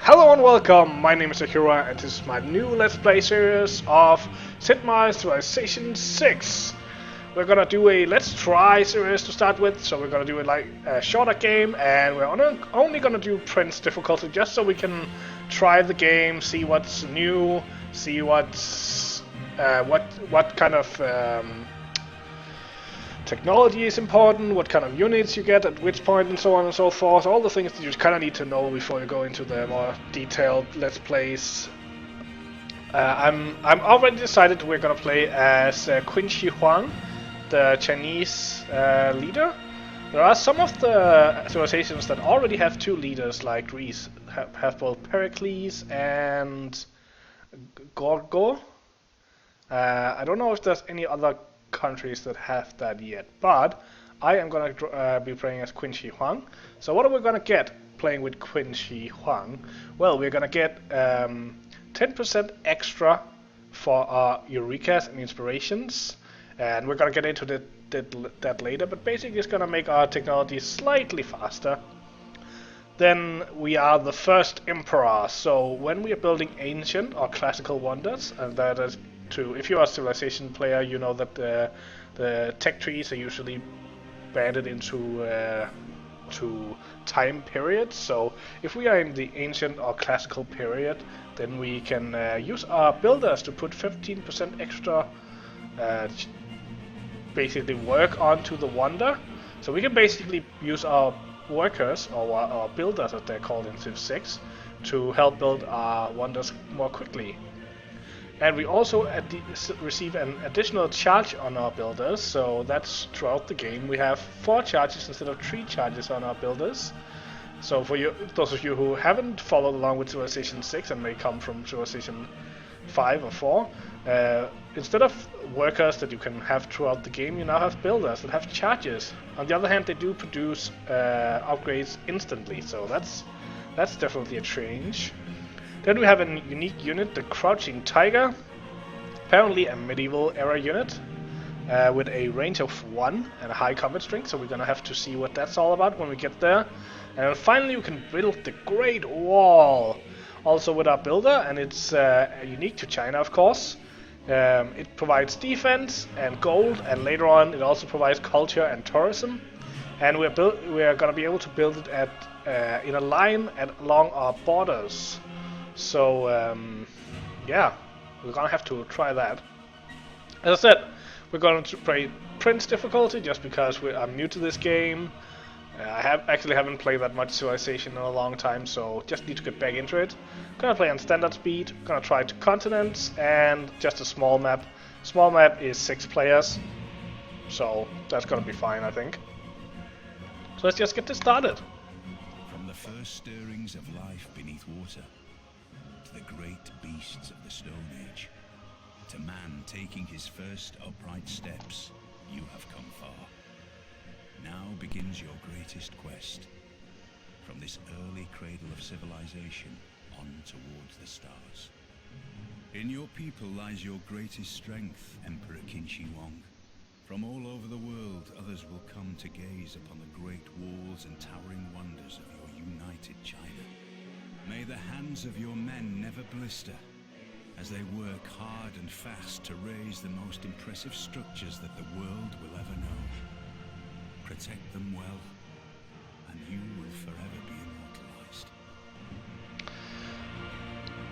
Hello and welcome, my name is Akira and this is my new Let's Play series of Sid Meier's Civilization 6. We're gonna do a Let's Try series to start with, so we're gonna do it like a shorter game and we're only gonna do Prince difficulty just so we can try the game, see what's new, see what's what kind of technology is important, what kind of units you get at which point, and so on and so forth. All the things that you kind of need to know before you go into the more detailed Let's Plays. I'm already decided we're gonna play as Qin Shi Huang, the Chinese leader. There are some of the civilizations that already have two leaders, like Greece have both Pericles and Gorgo. I don't know if there's any other countries that have that yet, but I am going to be playing as Qin Shi Huang. So what are we going to get playing with Qin Shi Huang? Well, we're going to get 10% extra for our Eurekas and Inspirations, and we're going to get into that later, but basically it's going to make our technology slightly faster. Then we are the first Emperor, so when we are building ancient or classical wonders, and that is if you are a civilization player, you know that the tech trees are usually banded into time periods. So if we are in the ancient or classical period, then we can use our builders to put 15% extra basically work onto the wonder. So we can basically use our workers, or our builders as they're called in Civ 6, to help build our wonders more quickly. And we also receive an additional charge on our builders, so that's throughout the game. We have 4 charges instead of 3 charges on our builders. So for those of you who haven't followed along with Civilization 6 and may come from Civilization 5 or 4, instead of workers that you can have throughout the game, you now have builders that have charges. On the other hand, they do produce upgrades instantly, so that's definitely a change. Then we have a unique unit, the Crouching Tiger, apparently a medieval era unit with a range of 1 and a high combat strength, so we're gonna have to see what that's all about when we get there. And finally we can build the Great Wall, also with our builder, and it's unique to China, of course. It provides defense and gold, and later on it also provides culture and tourism. And we're gonna be able to build it in a line along our borders. So, yeah, we're gonna have to try that. As I said, we're going to play Prince difficulty just because I'm new to this game. I haven't played that much Civilization in a long time, so just need to get back into it. Gonna play on standard speed, gonna try 2 continents, and just a small map. Small map is 6 players, so that's gonna be fine, I think. So let's just get this started. From the first stirrings of life beneath water, to the great beasts of the Stone Age, to man taking his first upright steps, you have come far. Now begins your greatest quest, from this early cradle of civilization on towards the stars. In your people lies your greatest strength, Emperor Qin Shi Huang. From all over the world, others will come to gaze upon the great walls and towering wonders of your united China. May the hands of your men never blister, as they work hard and fast to raise the most impressive structures that the world will ever know. Protect them well, and you will forever be immortalized.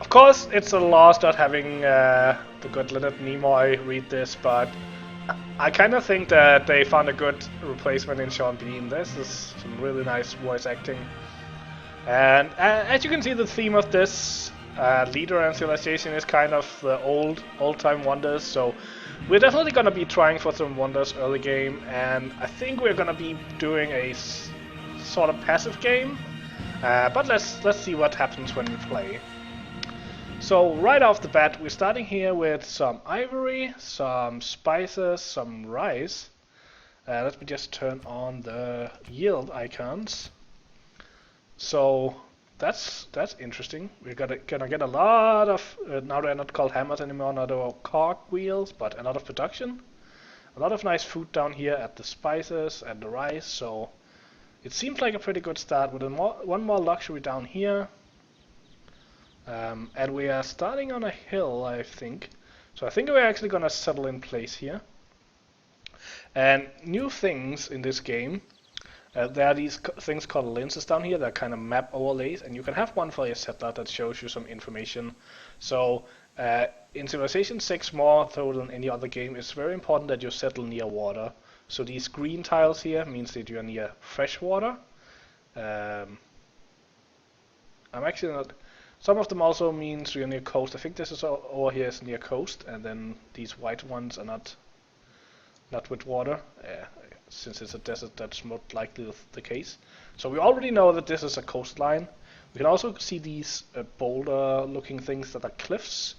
Of course, it's a loss not having the good Leonard Nimoy read this, but I kind of think that they found a good replacement in Sean Bean. This is some really nice voice acting. And as you can see, the theme of this leader and civilization is kind of the old-time wonders. So we're definitely going to be trying for some wonders early game, and I think we're going to be doing a sort of passive game. But let's see what happens when we play. So right off the bat, we're starting here with some ivory, some spices, some rice. Let me just turn on the yield icons. So that's interesting. We're gonna get a lot of now they're not called hammers anymore, now they're cog wheels, but a lot of production. A lot of nice food down here at the spices and the rice. So it seems like a pretty good start with one more luxury down here. And we are starting on a hill, I think. So I think we're actually gonna settle in place here. And new things in this game, there are these things called lenses down here that kind of map overlays, and you can have one for your settler that shows you some information. So in Civilization 6, more so than any other game, it's very important that you settle near water. So these green tiles here means that you're near fresh water. I'm actually not. Some of them also means you're near coast. I think this is over here is near coast, and then these white ones are not with water. Since it's a desert, that's most likely the case. So we already know that this is a coastline. We can also see these boulder-looking things that are cliffs,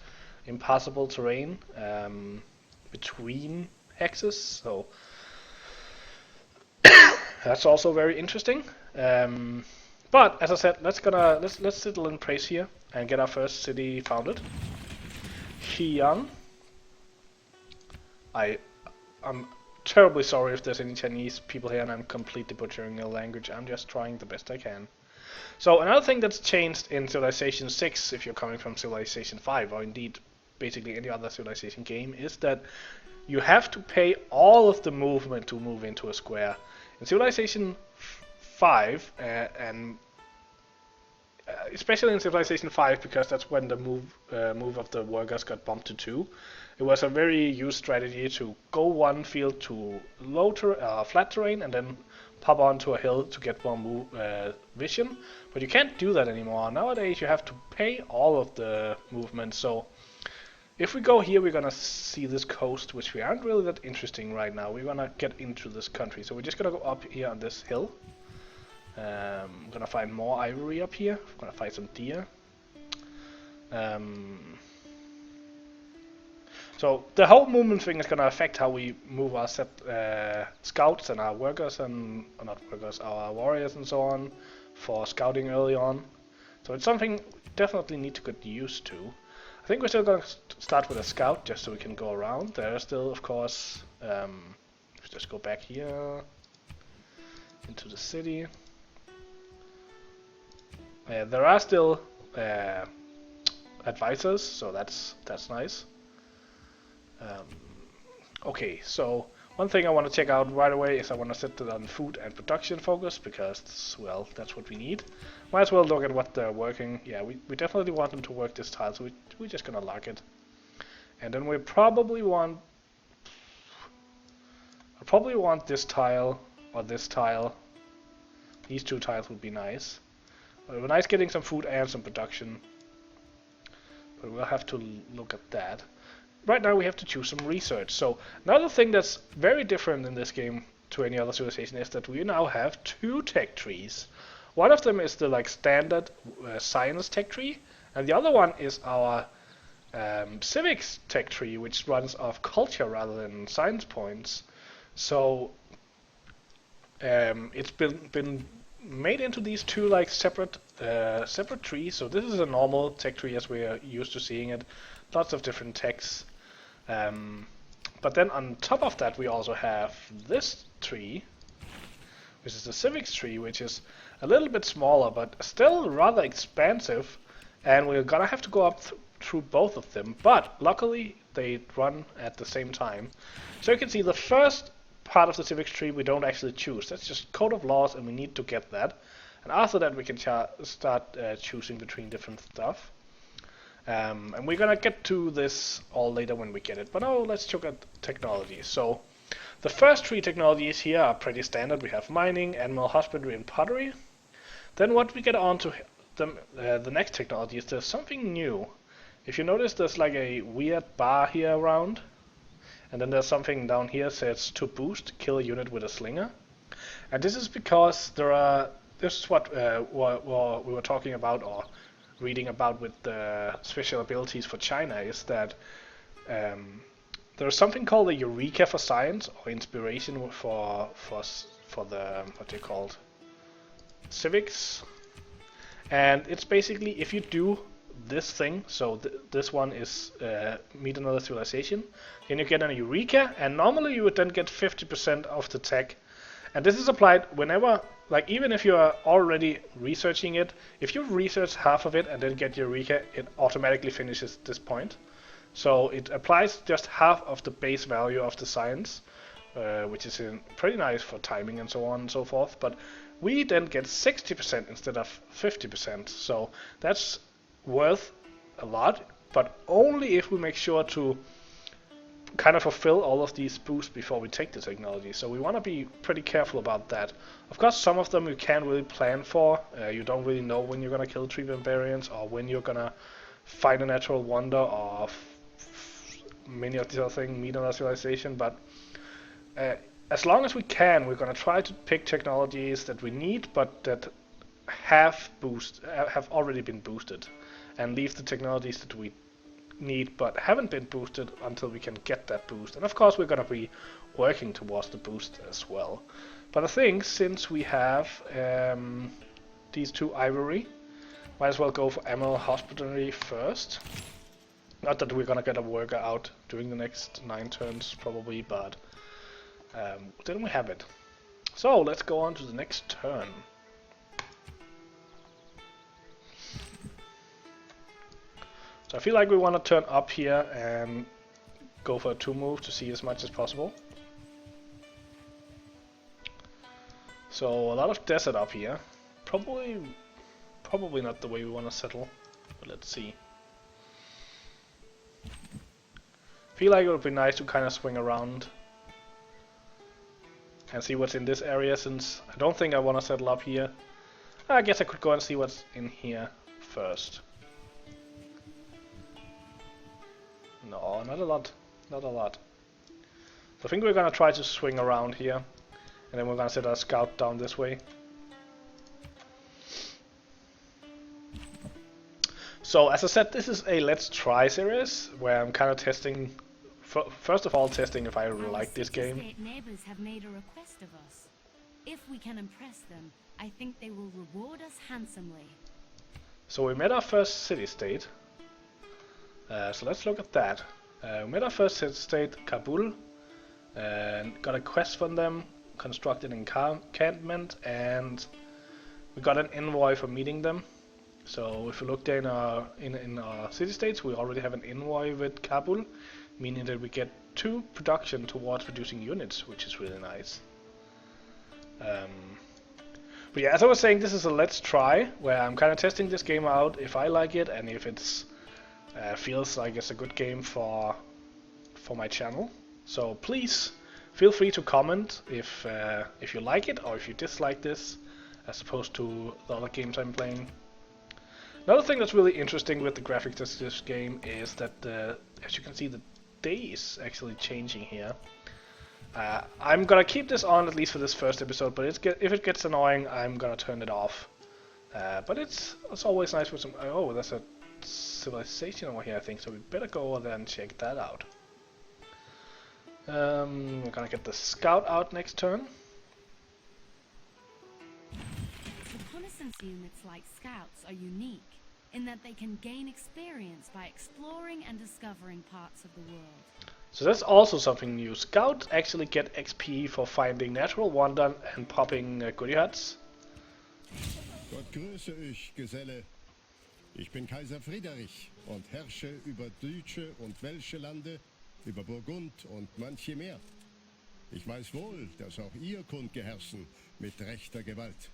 impassable terrain between hexes. So that's also very interesting. But as I said, let's settle in place here and get our first city founded. Xi'an. I'm terribly sorry if there's any Chinese people here and I'm completely butchering the language. I'm just trying the best I can. So another thing that's changed in Civilization 6, if you're coming from Civilization 5, or indeed basically any other Civilization game, is that you have to pay all of the movement to move into a square. In Civilization 5, and especially in Civilization 5, because that's when the move of the workers got bumped to 2, it was a very used strategy to go one field to flat terrain and then pop onto a hill to get more vision. But you can't do that anymore. Nowadays you have to pay all of the movement. So if we go here, we're gonna see this coast, which we aren't really that interesting right now. We're gonna get into this country. So we're just gonna go up here on this hill. I'm gonna find more ivory up here. I'm gonna find some deer. So the whole movement thing is gonna affect how we move our scouts and our workers and not workers, our warriors and so on for scouting early on. So it's something we definitely need to get used to. I think we're still gonna start with a scout just so we can go around. There are still, of course, let's just go back here into the city. There are still advisors, so that's nice. Okay, so one thing I want to check out right away is I want to set it on food and production focus because, well, that's what we need. Might as well look at what they're working. Yeah, we definitely want them to work this tile, so we're just gonna lock it. And then we probably want this tile or this tile. These two tiles would be nice. It would be nice getting some food and some production, but we'll have to look at that. Right now we have to choose some research. So another thing that's very different in this game to any other civilization is that we now have 2 tech trees. One of them is the standard science tech tree, and the other one is our civics tech tree, which runs off culture rather than science points. So it's been made into these 2 separate trees. So this is a normal tech tree as we are used to seeing it. Lots of different techs. But then on top of that we also have this tree, which is the civics tree, which is a little bit smaller but still rather expansive, and we're gonna have to go up through both of them, but luckily they run at the same time. So you can see the first part of the civics tree we don't actually choose. That's just code of laws and we need to get that, and after that we can start choosing between different stuff. And we're gonna get to this all later when we get it, but now let's look at technology. So the first 3 technologies here are pretty standard. We have mining, animal husbandry, and pottery. Then what we get on to the next technology is there's something new. If you notice, there's like a weird bar here around, and then there's something down here that says to boost, kill a unit with a slinger. And this is because this is what we were talking about or reading about with the special abilities for China, is that there's something called the Eureka for Science, or inspiration for the what they called civics, and it's basically if you do this thing, so this one is meet another civilization, then you get a Eureka, and normally you would then get 50% of the tech, and this is applied whenever like even if you are already researching it, if you research half of it and then get Eureka, it automatically finishes this point. So it applies just half of the base value of the science, which is pretty nice for timing and so on and so forth. But we then get 60% instead of 50%. So that's worth a lot, but only if we make sure to kind of fulfill all of these boosts before we take the technology. So we want to be pretty careful about that. Of course, some of them you can't really plan for. You don't really know when you're going to kill 3 Barbarians or when you're going to find a natural wonder or many of these other things, meet another civilization. But as long as we can, we're going to try to pick technologies that we need, but that have already been boosted, and leave the technologies that we need but haven't been boosted until we can get that boost. And of course we're going to be working towards the boost as well. But I think since we have these 2 ivory, might as well go for Emerald Hospitality first. Not that we're going to get a worker out during the next 9 turns probably, but then we have it. So let's go on to the next turn. So I feel like we want to turn up here and go for a 2 move to see as much as possible. So a lot of desert up here. Probably not the way we want to settle, but let's see. Feel like it would be nice to kind of swing around and see what's in this area, since I don't think I want to settle up here. I guess I could go and see what's in here first. No, not a lot. Not a lot. So I think we're gonna try to swing around here, and then we're gonna set our scout down this way. So as I said, this is a Let's Try series where I'm kind of testing, first of all, testing if I really like this game. Neighbors have made a request of us. If we can impress them, I think they will reward us handsomely. So we met our first city-state. So let's look at that. We met our first city-state, Kabul, and got a quest from them, constructed an encampment, and we got an envoy for meeting them. So if you look there in our city-states, we already have an envoy with Kabul, meaning that we get 2 production towards reducing units, which is really nice. But yeah, as I was saying, this is a Let's Try, where I'm kind of testing this game out, if I like it, and if it's feels like it's a good game for my channel. So please feel free to comment if you like it or if you dislike this, as opposed to the other games I'm playing. Another thing that's really interesting with the graphics of this game is that as you can see, the day is actually changing here. I'm gonna keep this on at least for this first episode, but if it gets annoying, I'm gonna turn it off. But it's always nice with some. Oh, there's a civilization over here, I think, so we better go over there and check that out. We're gonna get the scout out next turn. Reconnaissance units like scouts are unique in that they can gain experience by exploring and discovering parts of the world. So that's also something new. Scouts actually get XP for finding natural wonder and popping goodie huts. Gott grüße euch, Geselle. Ich bin Kaiser Friedrich und herrsche über deutsche und welsche Lande, über Burgund und manche mehr. Ich weiß wohl, dass auch ihr kundgeherrschen mit rechter Gewalt.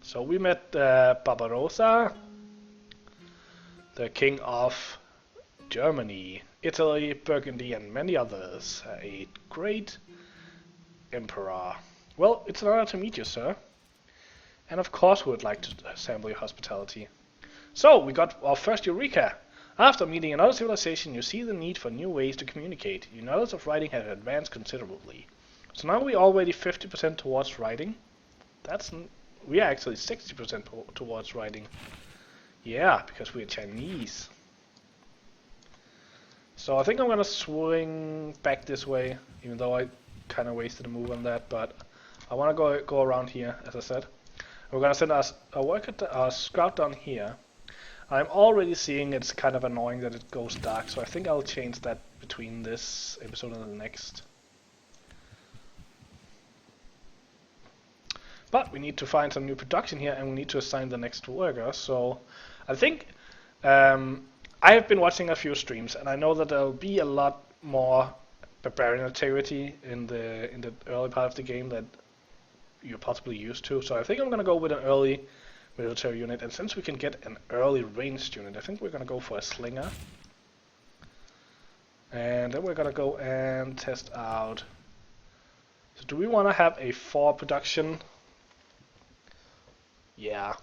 So we met Barbarossa, the king of Germany, Italy, Burgundy, and many others. A great emperor. Well, it's an honor to meet you, sir. And of course we would like to sample your hospitality. So, we got our first Eureka! After meeting another civilization, you see the need for new ways to communicate. Your knowledge of writing has advanced considerably. So now we're already 50% towards writing. We are actually 60% towards writing. Yeah, because we're Chinese. So I think I'm gonna swing back this way, even though I kind of wasted a move on that, but I want to go around here, as I said. We're gonna send our scout down here. I'm already seeing it's kind of annoying that it goes dark, so I think I'll change that between this episode and the next. But we need to find some new production here, and we need to assign the next worker. So I think I have been watching a few streams, and I know that there'll be a lot more barbarian activity in the early part of the game that you're possibly used to. So I think I'm gonna go with an early military unit, and since we can get an early ranged unit, I think we're gonna go for a slinger. And then we're gonna go and test out. So do we want to have a 4 production? Yeah.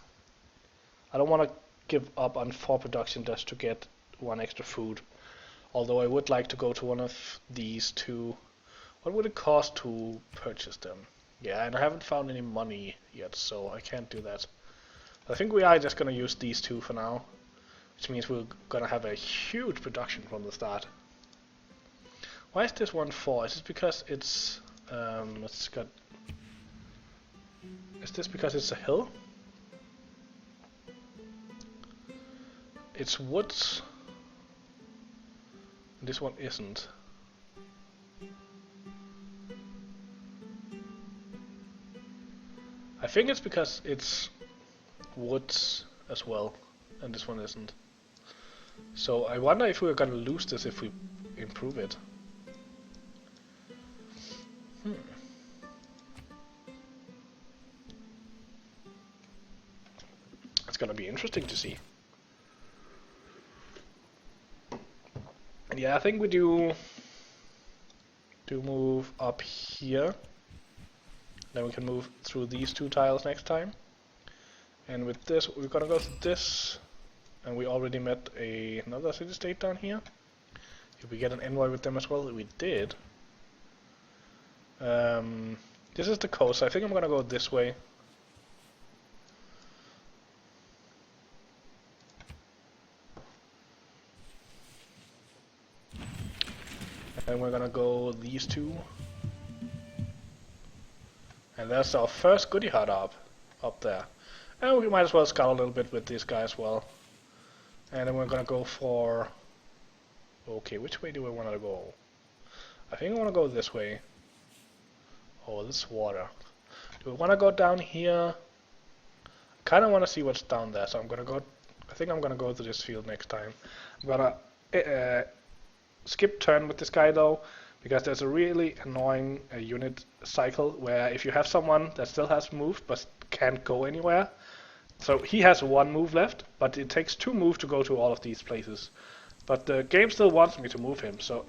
I don't want to give up on 4 production just to get 1 extra food. Although I would like to go to one of these 2. What would it cost to purchase them? Yeah, and I haven't found any money yet, so I can't do that. I think we are just gonna use these 2 for now, which means we're gonna have a huge production from the start. Why is this one 4? Is it because it's got? Is this because it's a hill? It's woods. This one isn't. I think it's because it's woods as well, and this one isn't. So I wonder if we're gonna lose this if we improve it. It's gonna be interesting to see. And yeah, I think we do move up here. Then we can move through these 2 tiles next time. And with this, we're gonna go to this. And we already met another city-state down here. If we get an envoy with them as well, we did. This is the coast. I think I'm gonna go this way. And we're gonna go these 2. And that's our first goodie hut up there. And we might as well scout a little bit with this guy as well. And then we're gonna go for... Okay, which way do we want to go? I think I want to go this way. Oh, this water. Do we want to go down here? I kind of want to see what's down there, so I'm gonna go... I think I'm gonna go to this field next time. I'm gonna skip turn with this guy though, because there's a really annoying unit cycle where if you have someone that still has moved but can't go anywhere, so he has 1 move left, but it takes 2 moves to go to all of these places. But the game still wants me to move him, so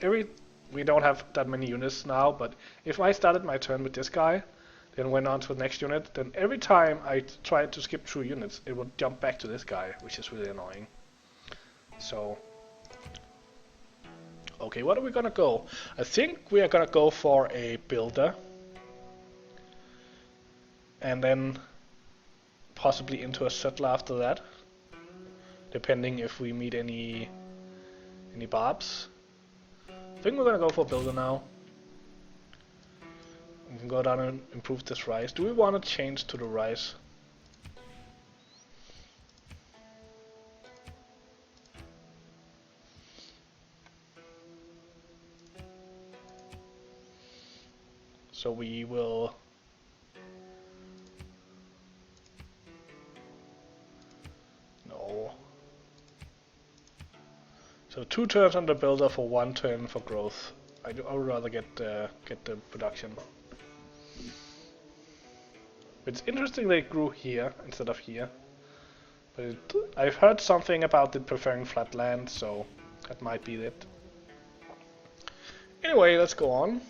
we don't have that many units now, but if I started my turn with this guy, then went on to the next unit, then every time I tried to skip through units, it would jump back to this guy, which is really annoying. So... Okay, what are we gonna go? I think we are gonna go for a builder. And then possibly into a settler after that. Depending if we meet any barbs. I think we're gonna go for builder now. We can go down and improve this rice. Do we want to change to the rice? So we will... No. So 2 turns on the builder for 1 turn for growth. I would rather get the production. It's interesting they grew here instead of here. But I've heard something about it preferring flat land, so that might be it. Anyway, let's go on.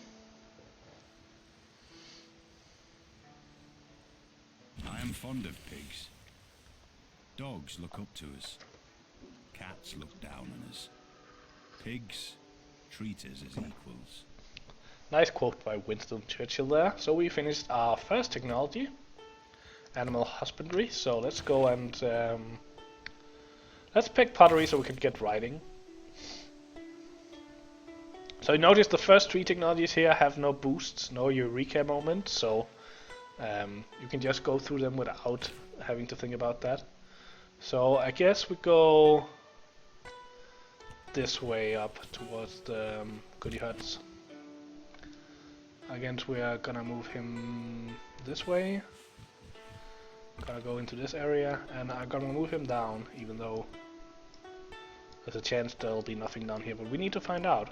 I am fond of pigs. Dogs look up to us. Cats look down on us. Pigs treat us as equals. Nice quote by Winston Churchill there. So we finished our first technology, animal husbandry. So let's go and let's pick pottery so we can get writing. So you notice the first 3 technologies here have no boosts, no eureka moment. So you can just go through them without having to think about that. So I guess we go this way up towards the goodie huts. Again, we are gonna move him this way. Gonna go into this area, and I'm gonna move him down, even though there's a chance there'll be nothing down here, but we need to find out.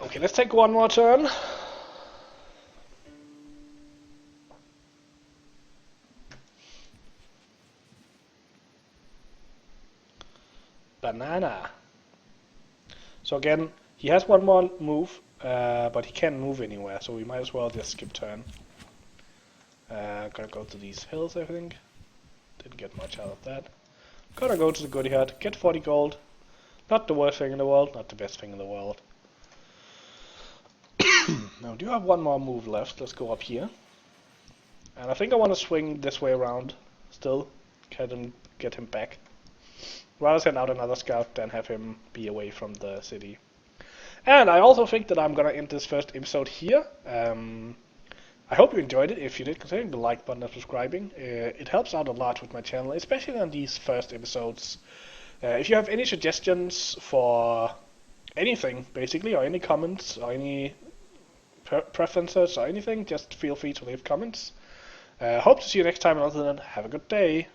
Okay, let's take one more turn. Banana. So again, he has one more move, but he can't move anywhere, so we might as well just skip turn. Gonna go to these hills, I think. Didn't get much out of that. Gonna go to the Goody Hut, get 40 gold. Not the worst thing in the world, not the best thing in the world. Now, do you have one more move left? Let's go up here. And I think I want to swing this way around still. Get him back. Rather send out another scout than have him be away from the city. And I also think that I'm gonna end this first episode here. I hope you enjoyed it. If you did, consider the like button and subscribing. It helps out a lot with my channel, especially on these first episodes. If you have any suggestions for anything, basically, or any comments, or any preferences, or anything, just feel free to leave comments. Hope to see you next time, and until then, have a good day.